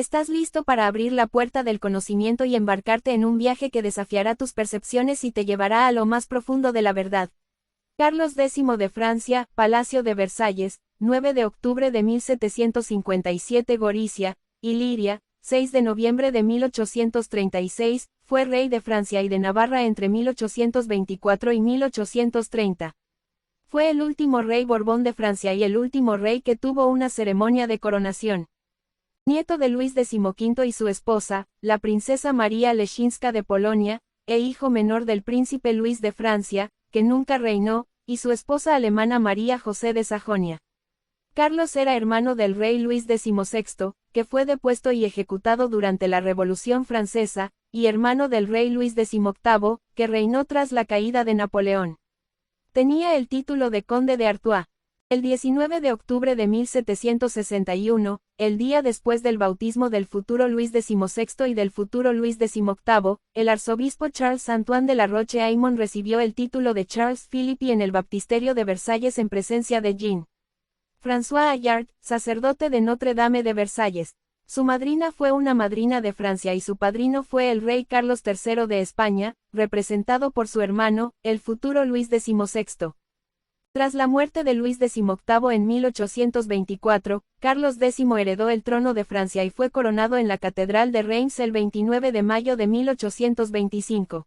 Estás listo para abrir la puerta del conocimiento y embarcarte en un viaje que desafiará tus percepciones y te llevará a lo más profundo de la verdad. Carlos X de Francia, Palacio de Versalles, 9 de octubre de 1757 Gorizia, Iliria, 6 de noviembre de 1836, fue rey de Francia y de Navarra entre 1824 y 1830. Fue el último rey Borbón de Francia y el último rey que tuvo una ceremonia de coronación. Nieto de Luis XV y su esposa, la princesa María Leszczyńska de Polonia, e hijo menor del príncipe Luis de Francia, que nunca reinó, y su esposa alemana María José de Sajonia. Carlos era hermano del rey Luis XVI, que fue depuesto y ejecutado durante la Revolución Francesa, y hermano del rey Luis XVIII, que reinó tras la caída de Napoleón. Tenía el título de conde de Artois. El 19 de octubre de 1761, el día después del bautismo del futuro Luis XVI y del futuro Luis XVIII, el arzobispo Charles-Antoine de la Roche-Aymon recibió el título de Charles Philippe en el baptisterio de Versalles en presencia de Jean-François Allard, sacerdote de Notre Dame de Versalles. Su madrina fue una madrina de Francia y su padrino fue el rey Carlos III de España, representado por su hermano, el futuro Luis XVI. Tras la muerte de Luis XVIII en 1824, Carlos X heredó el trono de Francia y fue coronado en la Catedral de Reims el 29 de mayo de 1825.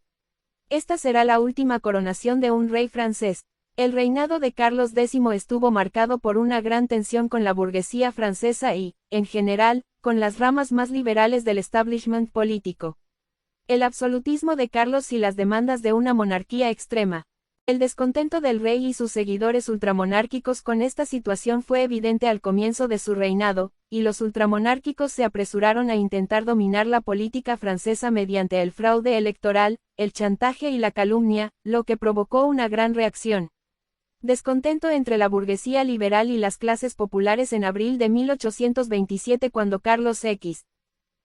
Esta será la última coronación de un rey francés. El reinado de Carlos X estuvo marcado por una gran tensión con la burguesía francesa y, en general, con las ramas más liberales del establishment político. El absolutismo de Carlos y las demandas de una monarquía extrema. El descontento del rey y sus seguidores ultramonárquicos con esta situación fue evidente al comienzo de su reinado, y los ultramonárquicos se apresuraron a intentar dominar la política francesa mediante el fraude electoral, el chantaje y la calumnia, lo que provocó una gran reacción. Descontento entre la burguesía liberal y las clases populares en abril de 1827 cuando Carlos X.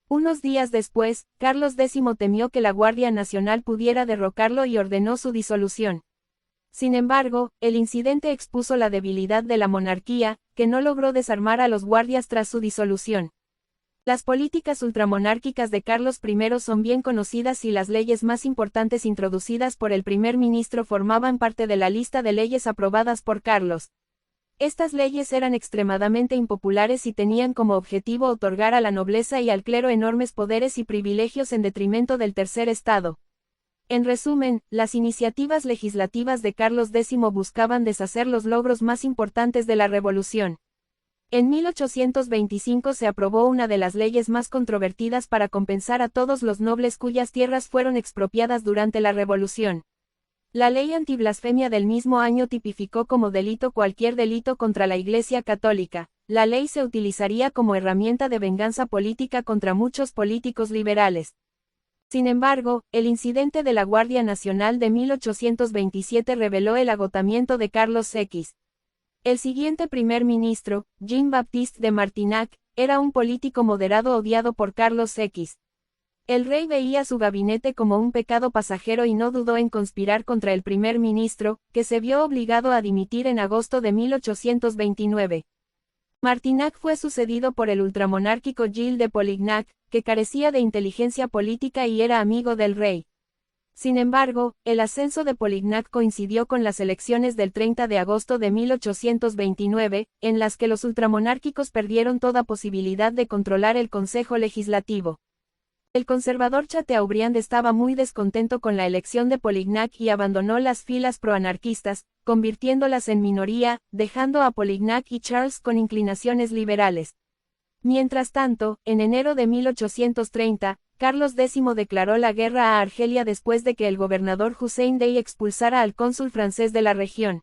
Unos días después, Carlos X temió que la Guardia Nacional pudiera derrocarlo y ordenó su disolución. Sin embargo, el incidente expuso la debilidad de la monarquía, que no logró desarmar a los guardias tras su disolución. Las políticas ultramonárquicas de Carlos I son bien conocidas y las leyes más importantes introducidas por el primer ministro formaban parte de la lista de leyes aprobadas por Carlos. Estas leyes eran extremadamente impopulares y tenían como objetivo otorgar a la nobleza y al clero enormes poderes y privilegios en detrimento del tercer estado. En resumen, las iniciativas legislativas de Carlos X buscaban deshacer los logros más importantes de la revolución. En 1825 se aprobó una de las leyes más controvertidas para compensar a todos los nobles cuyas tierras fueron expropiadas durante la revolución. La ley antiblasfemia del mismo año tipificó como delito cualquier delito contra la Iglesia Católica. La ley se utilizaría como herramienta de venganza política contra muchos políticos liberales. Sin embargo, el incidente de la Guardia Nacional de 1827 reveló el agotamiento de Carlos X. El siguiente primer ministro, Jean-Baptiste de Martignac, era un político moderado odiado por Carlos X. El rey veía su gabinete como un pecado pasajero y no dudó en conspirar contra el primer ministro, que se vio obligado a dimitir en agosto de 1829. Martignac fue sucedido por el ultramonárquico Gilles de Polignac, que carecía de inteligencia política y era amigo del rey. Sin embargo, el ascenso de Polignac coincidió con las elecciones del 30 de agosto de 1829, en las que los ultramonárquicos perdieron toda posibilidad de controlar el Consejo Legislativo. El conservador Chateaubriand estaba muy descontento con la elección de Polignac y abandonó las filas proanarquistas, convirtiéndolas en minoría, dejando a Polignac y Charles con inclinaciones liberales. Mientras tanto, en enero de 1830, Carlos X declaró la guerra a Argelia después de que el gobernador Hussein Dey expulsara al cónsul francés de la región.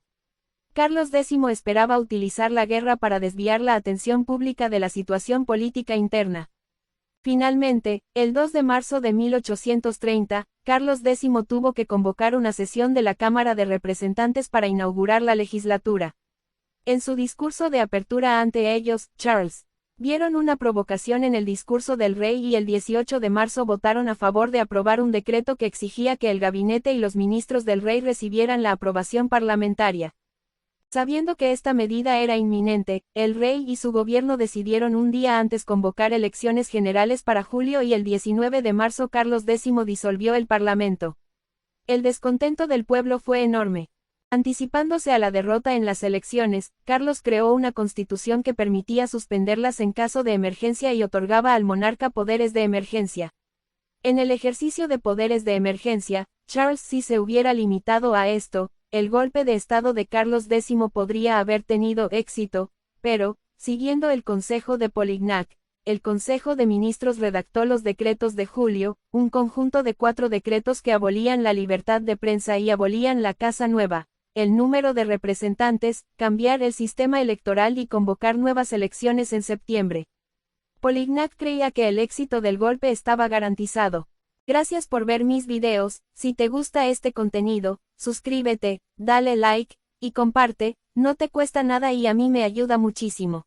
Carlos X esperaba utilizar la guerra para desviar la atención pública de la situación política interna. Finalmente, el 2 de marzo de 1830, Carlos X tuvo que convocar una sesión de la Cámara de Representantes para inaugurar la legislatura. En su discurso de apertura ante ellos, Charles, vieron una provocación en el discurso del rey y el 18 de marzo votaron a favor de aprobar un decreto que exigía que el gabinete y los ministros del rey recibieran la aprobación parlamentaria. Sabiendo que esta medida era inminente, el rey y su gobierno decidieron un día antes convocar elecciones generales para julio y el 19 de marzo Carlos X disolvió el parlamento. El descontento del pueblo fue enorme. Anticipándose a la derrota en las elecciones, Carlos creó una constitución que permitía suspenderlas en caso de emergencia y otorgaba al monarca poderes de emergencia. En el ejercicio de poderes de emergencia, Charles si se hubiera limitado a esto, el golpe de estado de Carlos X podría haber tenido éxito, pero, siguiendo el consejo de Polignac, el Consejo de Ministros redactó los decretos de julio, un conjunto de 4 decretos que abolían la libertad de prensa y abolían la Casa Nueva, el número de representantes, cambiar el sistema electoral y convocar nuevas elecciones en septiembre. Polignac creía que el éxito del golpe estaba garantizado. Gracias por ver mis videos. Si te gusta este contenido, suscríbete, dale like, y comparte, no te cuesta nada y a mí me ayuda muchísimo.